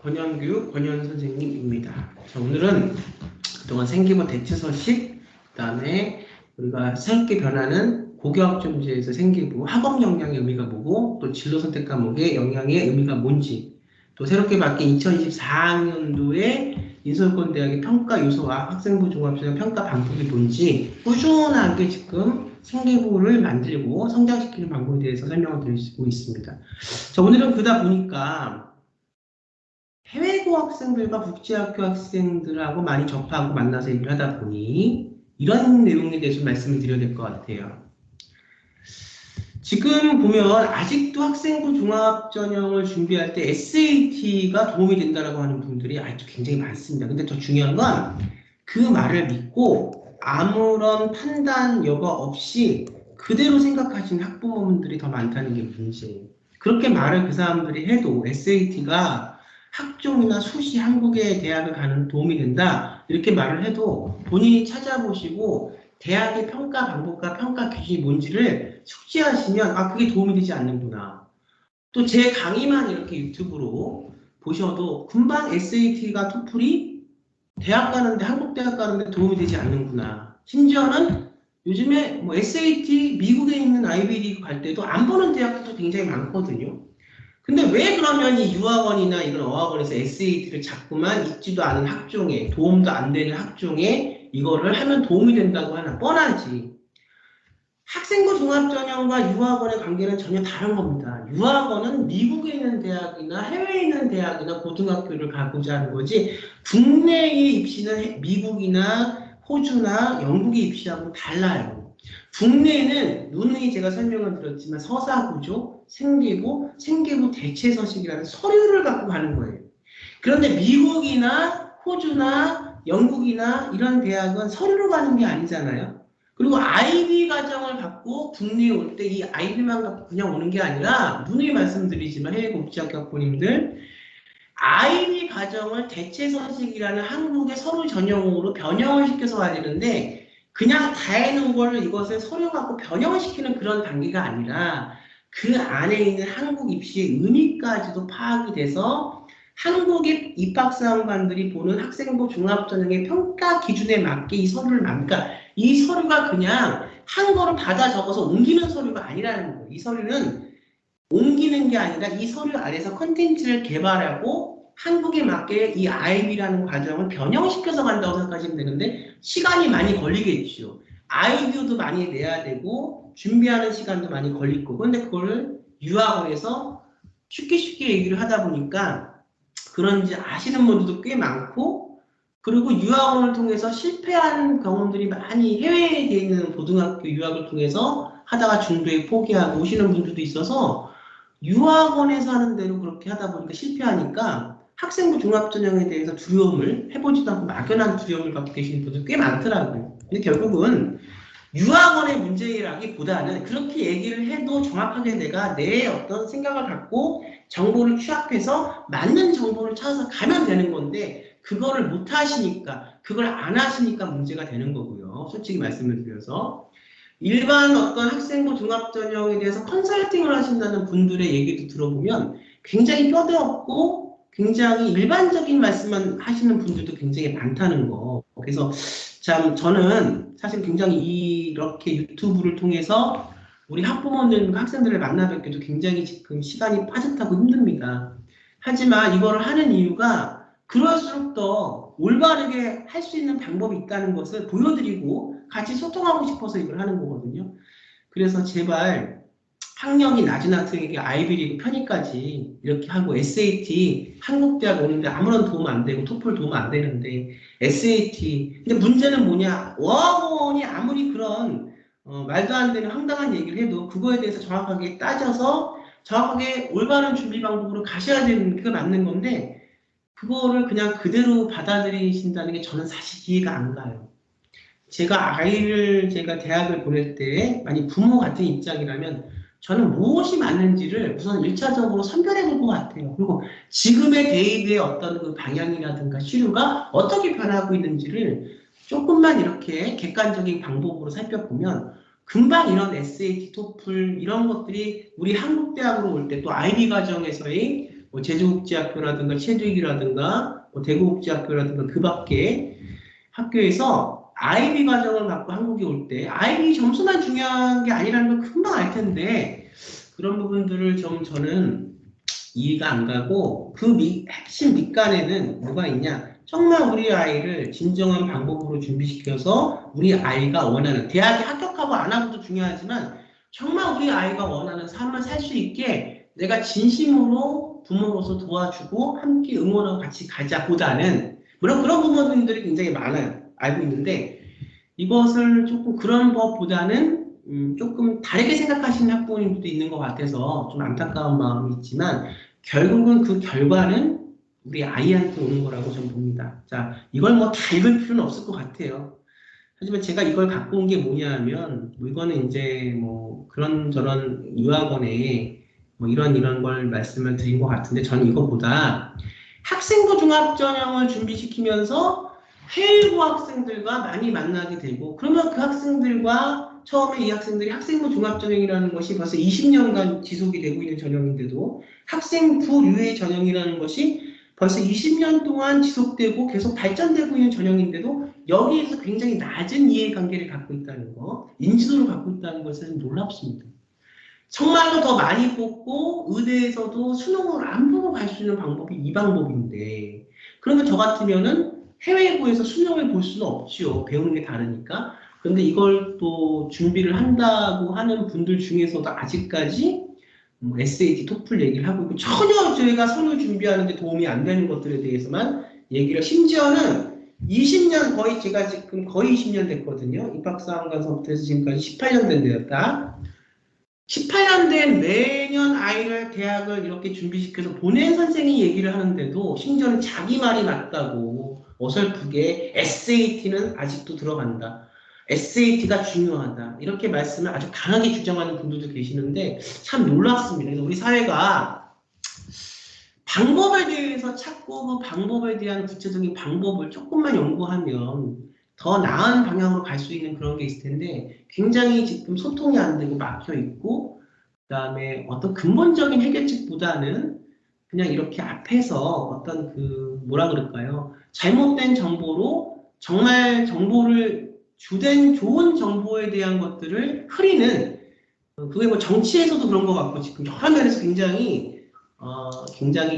권현규 권현 선생님입니다. 자, 오늘은 그동안 생기부 대체서식, 그다음에 우리가 새롭게 변하는 고교학점제에서 생기부 학업 역량의 의미가 뭐고, 또 진로 선택 과목의 역량의 의미가 뭔지, 또 새롭게 바뀐 2024학년도의 인서울권대학의 평가 요소와 학생부 종합시험 평가 방법이 뭔지 꾸준하게 지금 생기부를 만들고 성장시키는 방법에 대해서 설명을 드리고 있습니다. 자, 오늘은 그러다 보니까 해외고 학생들과 국제학교 학생들하고 많이 접하고 만나서 얘기를 하다 보니 이런 내용에 대해서 말씀을 드려야 될 것 같아요. 지금 보면 아직도 학생부 종합전형을 준비할 때 SAT가 도움이 된다고 하는 분들이 아직도 굉장히 많습니다. 근데 더 중요한 건 그 말을 믿고 아무런 판단 여과 없이 그대로 생각하시는 학부모님들이 더 많다는 게 문제예요. 그렇게 말을 그 사람들이 해도 SAT가 학종이나 수시 한국의 대학을 가는 도움이 된다 이렇게 말을 해도 본인이 찾아보시고 대학의 평가 방법과 평가 기준이 뭔지를 숙지하시면 아 그게 도움이 되지 않는구나. 또 제 강의만 이렇게 유튜브로 보셔도 금방 SAT가 토플이 대학 가는데 한국 대학 가는데 도움이 되지 않는구나. 심지어는 요즘에 뭐 SAT 미국에 있는 아이비리그 갈 때도 안 보는 대학도 굉장히 많거든요. 근데 왜 그러면 이 유학원이나 이런 어학원에서 SAT를 자꾸만 있지도 않은 학종에, 도움도 안 되는 학종에 이거를 하면 도움이 된다고 하나 뻔하지. 학생부 종합전형과 유학원의 관계는 전혀 다른 겁니다. 유학원은 미국에 있는 대학이나 해외에 있는 대학이나 고등학교를 가고자 하는 거지, 국내에 입시는 미국이나 호주나 영국에 입시하고 달라요. 국내에는 누누이 제가 설명을 드렸지만 서사구조, 생계부 대체서식이라는 서류를 갖고 가는 거예요. 그런데 미국이나 호주나 영국이나 이런 대학은 서류로 가는 게 아니잖아요. 그리고 IB 과정을 갖고 국내에 올 때 이 IB만 갖고 그냥 오는 게 아니라 누누이 말씀드리지만 해외 국제학교 학부모님들 IB 과정을 대체서식이라는 한국의 서류 전형으로 변형을 시켜서 와야 되는데 그냥 다 해놓은 걸 이것을 서류 갖고 변형을 시키는 그런 단계가 아니라 그 안에 있는 한국 입시의 의미까지도 파악이 돼서 한국의 입학사원관들이 보는 학생부 종합전형의 평가 기준에 맞게 이 서류를 만들까. 이 서류가 그냥 한거를 받아 적어서 옮기는 서류가 아니라는 거예요. 이 서류는 옮기는 게 아니라 이 서류 안에서 컨텐츠를 개발하고 한국에 맞게 이 IB라는 과정을 변형시켜서 간다고 생각하시면 되는데 시간이 많이 걸리겠죠. 아이디어도 많이 내야 되고 준비하는 시간도 많이 걸릴 거고 근데 그거를 유학원에서 쉽게 얘기를 하다 보니까 그런지 아시는 분들도 꽤 많고 그리고 유학원을 통해서 실패한 경험들이 많이 해외에 있는 고등학교 유학을 통해서 하다가 중도에 포기하고 오시는 분들도 있어서 유학원에서 하는 대로 그렇게 하다 보니까 실패하니까 학생부 종합전형에 대해서 두려움을 해보지도 않고 막연한 두려움을 갖고 계시는 분들 꽤 많더라고요. 근데 결국은 유학원의 문제라기보다는 그렇게 얘기를 해도 정확하게 내가 내 어떤 생각을 갖고 정보를 취합해서 맞는 정보를 찾아서 가면 되는 건데 그거를 못 하시니까 그걸 안 하시니까 문제가 되는 거고요. 솔직히 말씀을 드려서 일반 어떤 학생부 종합전형에 대해서 컨설팅을 하신다는 분들의 얘기도 들어보면 굉장히 뼈대없고 굉장히 일반적인 말씀만 하시는 분들도 굉장히 많다는 거. 그래서 참 저는 사실 굉장히 이렇게 유튜브를 통해서 우리 학부모님과 학생들을 만나 뵙기도 굉장히 지금 시간이 빠듯하고 힘듭니다. 하지만 이거를 하는 이유가 그럴수록 더 올바르게 할 수 있는 방법이 있다는 것을 보여드리고 같이 소통하고 싶어서 이걸 하는 거거든요. 그래서 제발 학력이 낮은 학생에게 아이비리그 편입까지 이렇게 하고 SAT 한국대학 오는데 아무런 도움 안 되고 토플 도움 안 되는데 SAT 근데 문제는 뭐냐 어학원이 아무리 그런 말도 안 되는 황당한 얘기를 해도 그거에 대해서 정확하게 따져서 정확하게 올바른 준비 방법으로 가셔야 되는 게 맞는 건데 그거를 그냥 그대로 받아들이신다는 게 저는 사실 이해가 안 가요. 제가 대학을 보낼 때 만약 부모 같은 입장이라면 저는 무엇이 맞는지를 우선 1차적으로 선별해 볼 것 같아요. 그리고 지금의 대입의 어떤 그 방향이라든가 시류가 어떻게 변하고 있는지를 조금만 이렇게 객관적인 방법으로 살펴보면 금방 이런 SAT, 토플 이런 것들이 우리 한국 대학으로 올 때 또 IB 과정에서의 뭐 제주국제학교라든가 체두익이라든가 뭐 대구국제학교라든가 그 밖에 학교에서 IB 과정을 갖고 한국에 올 때 IB 점수만 중요한 게 아니라는 걸 금방 알 텐데 그런 부분들을 좀 저는 이해가 안 가고 그 핵심 밑간에는 뭐가 있냐? 정말 우리 아이를 진정한 방법으로 준비시켜서 우리 아이가 원하는 대학에 합격하고 안 하고도 중요하지만 정말 우리 아이가 원하는 삶을 살 수 있게 내가 진심으로 부모로서 도와주고 함께 응원하고 같이 가자 보다는 물론 그런 부모님들이 굉장히 많아요. 알고 있는데 이것을 조금 그런 것보다는 조금 다르게 생각하시는 학부모님들도 있는 것 같아서 좀 안타까운 마음이 있지만 결국은 그 결과는 우리 아이한테 오는 거라고 저는 봅니다. 자, 이걸 뭐 다 읽을 필요는 없을 것 같아요. 하지만 제가 이걸 갖고 온 게 뭐냐 하면 뭐 이거는 이제 뭐 그런저런 유학원에 뭐 이런 걸 말씀을 드린 것 같은데 저는 이거보다 학생부 종합전형을 준비시키면서 해외고 학생들과 많이 만나게 되고 그러면 그 학생들과 처음에 이 학생들이 학생부 종합전형이라는 것이 벌써 20년간 지속이 되고 있는 전형인데도 학생부 유예 전형이라는 것이 벌써 20년 동안 지속되고 계속 발전되고 있는 전형인데도 여기에서 굉장히 낮은 이해관계를 갖고 있다는 거, 인지도를 갖고 있다는 것은 놀랍습니다. 정말로 더 많이 뽑고 의대에서도 수능을 안 보고 갈 수 있는 방법이 이 방법인데 그러면 저 같으면은 해외고에서 수능을 볼 수는 없지요. 배우는 게 다르니까. 그런데 이걸 또 준비를 한다고 하는 분들 중에서도 아직까지 SAT, 토플 얘기를 하고 있고 전혀 저희가 서류 준비하는데 도움이 안 되는 것들에 대해서만 얘기를 심지어는 20년 거의 제가 지금 거의 20년 됐거든요. 입학사항관서부터 해서 지금까지 18년 된 데였다. 18년 된 매년 아이를 대학을 이렇게 준비시켜서 보낸 선생이 얘기를 하는데도 심지어는 자기 말이 맞다고 어설프게 SAT는 아직도 들어간다. SAT가 중요하다. 이렇게 말씀을 아주 강하게 주장하는 분들도 계시는데 참 놀랍습니다. 그래서 우리 사회가 방법에 대해서 찾고 그 방법에 대한 구체적인 방법을 조금만 연구하면 더 나은 방향으로 갈 수 있는 그런 게 있을 텐데 굉장히 지금 소통이 안 되고 막혀 있고 그다음에 어떤 근본적인 해결책보다는 그냥 이렇게 앞에서 어떤 그 뭐라 그럴까요? 잘못된 정보로 정말 정보를 주된 좋은 정보에 대한 것들을 흐리는 그게 뭐 정치에서도 그런 것 같고 지금 여러 면에서 굉장히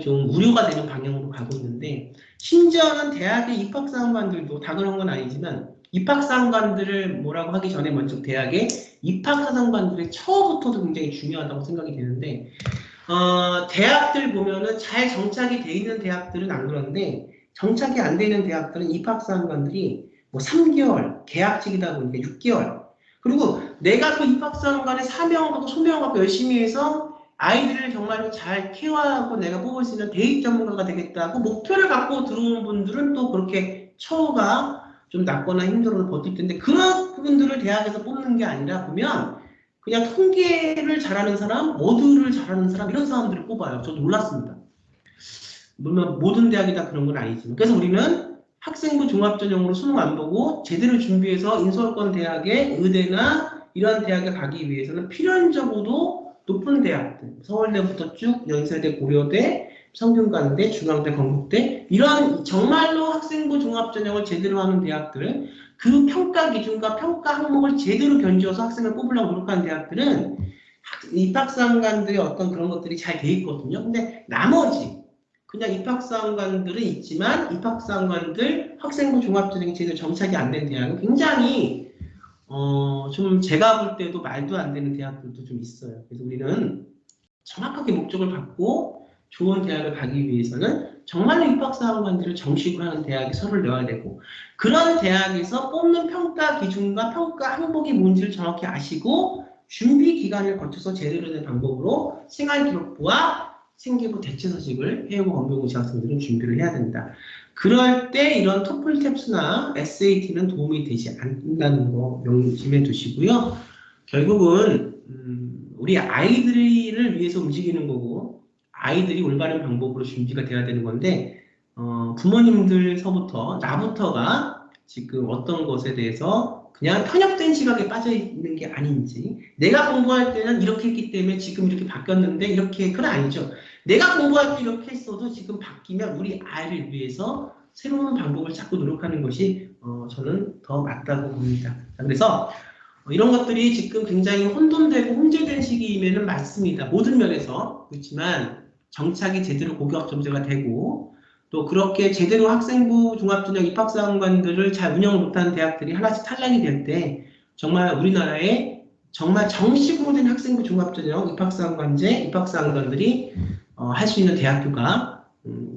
좀 우려가 되는 방향으로 가고 있는데 심지어는 대학의 입학사항관들도 다 그런 건 아니지만 입학사항관들을 뭐라고 하기 전에 먼저 대학의 입학사항관들의 처우부터도 굉장히 중요하다고 생각이 되는데 대학들 보면은 잘 정착이 돼 있는 대학들은 안 그런데 정착이 안 돼 있는 대학들은 입학사항관들이 뭐 3개월, 계약직이다 보니까 6개월 그리고 내가 그 입학사항관의 사명을 갖고 소명을 갖고 열심히 해서 아이들을 정말로 잘 케어하고 내가 뽑을 수 있는 대입 전문가가 되겠다고 목표를 갖고 들어오는 분들은 또 그렇게 처우가 좀 낮거나 힘들어서 버틸 텐데 그런 분들을 대학에서 뽑는 게 아니라 보면 그냥 통계를 잘하는 사람, 어두를 잘하는 사람 이런 사람들을 뽑아요. 저도 놀랐습니다. 물론 모든 대학이 다 그런 건 아니지만 그래서 우리는 학생부 종합전형으로 수능 안 보고 제대로 준비해서 인서울권 대학에 의대나 이런 대학에 가기 위해서는 필연적으로 높은 대학들, 서울대부터 쭉 연세대, 고려대, 성균관대, 중앙대, 건국대 이런 정말로 학생부 종합전형을 제대로 하는 대학들 그 평가 기준과 평가 항목을 제대로 견주어서 학생을 뽑으려고 노력하는 대학들은 입학사항관들의 어떤 그런 것들이 잘 돼 있거든요. 근데 나머지 그냥 입학사항관들은 있지만 입학사항관들 학생부 종합전형이 제대로 정착이 안 된 대학은 굉장히 좀 제가 볼 때도 말도 안 되는 대학들도 좀 있어요. 그래서 우리는 정확하게 목적을 갖고 좋은 대학을 가기 위해서는 정말로 입학사항관들을 정식으로 하는 대학에 서류를 넣어야 되고 그런 대학에서 뽑는 평가 기준과 평가 항목이 뭔지를 정확히 아시고 준비 기간을 거쳐서 제대로 된 방법으로 생활기록부와 생계부 대체서식을 해외고 검정고시 학생들은 준비를 해야 된다. 그럴 때 이런 토플 탭스나 SAT는 도움이 되지 않는다는 거 명심해 두시고요. 결국은 우리 아이들을 위해서 움직이는 거고 아이들이 올바른 방법으로 준비가 돼야 되는 건데 부모님들서부터 나부터가 지금 어떤 것에 대해서 그냥 편협된 시각에 빠져 있는 게 아닌지 내가 공부할 때는 이렇게 했기 때문에 지금 이렇게 바뀌었는데 이렇게 그건 아니죠. 내가 공부할 때 이렇게 했어도 지금 바뀌면 우리 아이를 위해서 새로운 방법을 자꾸 노력하는 것이 저는 더 맞다고 봅니다. 그래서 이런 것들이 지금 굉장히 혼돈되고 혼재된 시기임에는 맞습니다. 모든 면에서. 그렇지만 정착이 제대로 고교학점제가 되고 또 그렇게 제대로 학생부 종합전형 입학사관관들을 잘 운영을 못하는 대학들이 하나씩 탈락이 될 때 정말 우리나라에 정말 정식으로 된 학생부 종합전형 입학사관관제, 입학사관관들이 할 수 있는 대학교가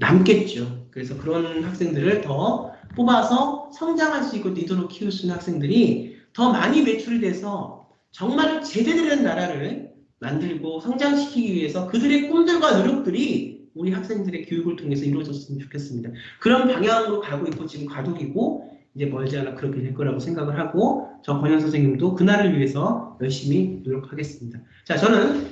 남겠죠. 그래서 그런 학생들을 더 뽑아서 성장할 수 있고 리더로 키울 수 있는 학생들이 더 많이 매출이 돼서 정말 제대로 된 나라를 만들고 성장시키기 위해서 그들의 꿈들과 노력들이 우리 학생들의 교육을 통해서 이루어졌으면 좋겠습니다. 그런 방향으로 가고 있고 지금 과도기고 이제 멀지 않아 그렇게 될 거라고 생각을 하고 저 권현 선생님도 그날을 위해서 열심히 노력하겠습니다. 자, 저는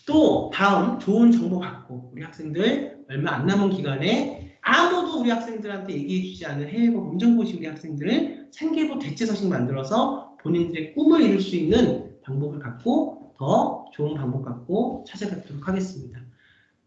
또 다음 좋은 정보 갖고 우리 학생들 얼마 안 남은 기간에 아무도 우리 학생들한테 얘기해주지 않은 해외고 검정고시 우리 학생들을 생계부 대체서식 만들어서 본인들의 꿈을 이룰 수 있는 방법을 갖고 더 좋은 방법 갖고 찾아뵙도록 하겠습니다.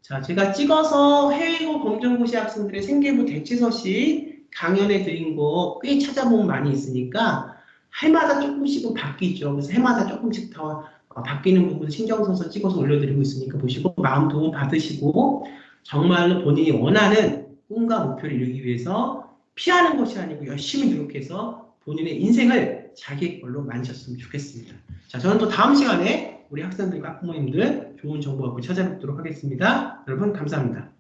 자, 제가 찍어서 해외고 검정고시 학생들의 생계부 대체서식 강연해 드린 거 꽤 찾아보면 많이 있으니까 해마다 조금씩은 바뀌죠. 그래서 해마다 조금씩 더 바뀌는 부분 신경 써서 찍어서 올려드리고 있으니까 보시고 마음 도움 받으시고 정말로 본인이 원하는 꿈과 목표를 이루기 위해서 피하는 것이 아니고 열심히 노력해서 본인의 인생을 자기 걸로 만드셨으면 좋겠습니다. 자, 저는 또 다음 시간에 우리 학생들과 학부모님들 좋은 정보 갖고 찾아뵙도록 하겠습니다. 여러분 감사합니다.